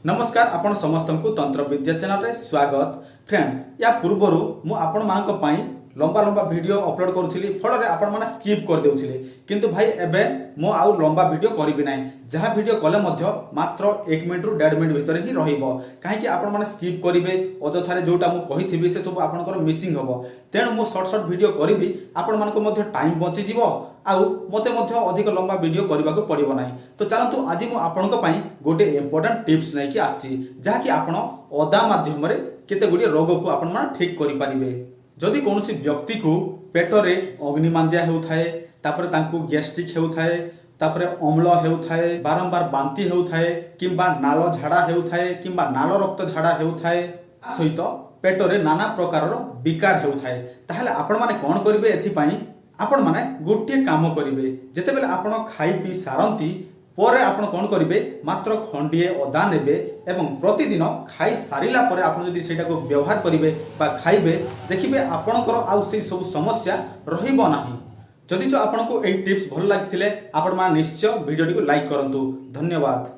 नमस्कार आपण समस्त को तंत्र विद्या चैनल रे स्वागत। फ्रेंड या पूर्वर मु आपण मानक पई लंबा लंबा वीडियो अपलोड करूछिली फल रे आपण माने स्किप कर देउछिले किंतु भाई एबे मु आउ लंबा वीडियो करिबि नै। जहा वीडियो कले मध्य मात्र 1 मिनिट रु 1.5 मिनिट भीतर ही रहिबो काहे कि आपण माने स्किप करिवे अजथारे जोटा मु कहिथिबि से सब आपनकर मिसिंग हबो। तेणु मु शॉर्ट शॉर्ट वीडियो करिबि आपण मानको मध्य टाइम बचि जिवो आउ मते मध्य अधिक लंबा वीडियो करबा को पड़िबो नै। तो चलंतु आज मु आपनको पई गोटे इंपोर्टेंट टिप्स नै कि आछि जहा कि आपण ओदा माध्यम रे केते गुडी रोग को आपण माने ठीक करि परिबे। जदि कोनोसी व्यक्ति को पेटरे अग्निमांद्या हेउथाए तापरे तांको गैस्ट्रिक हेउथाए तापरे अम्ल हेउथाए बारंबार बांती हेउथाए किंबा नालो झाड़ा हेउथाए किंबा नालो रक्त झाड़ा हेउथाए सहित पेटरे नाना प्रकार विकार हेउथाए ताहले आपण माने कोन करिवे एथि पई आपण माने गोटे काम करिवे जेते बेले आपण खाई पी सारंती परे आपण कोन करिवे मात्र खंडिए अदा नेबे एवं प्रतिदिन खाई सारिला परे आपण जदि सेटा को व्यवहार करिवे बा खाइबे देखिबे आपणकर आउ से सब समस्या रहिबो नाही। जदि जो आपनको एई टिप्स भल लागिथिले आपण मा निश्चय वीडियो को लाइक करंतु। धन्यवाद।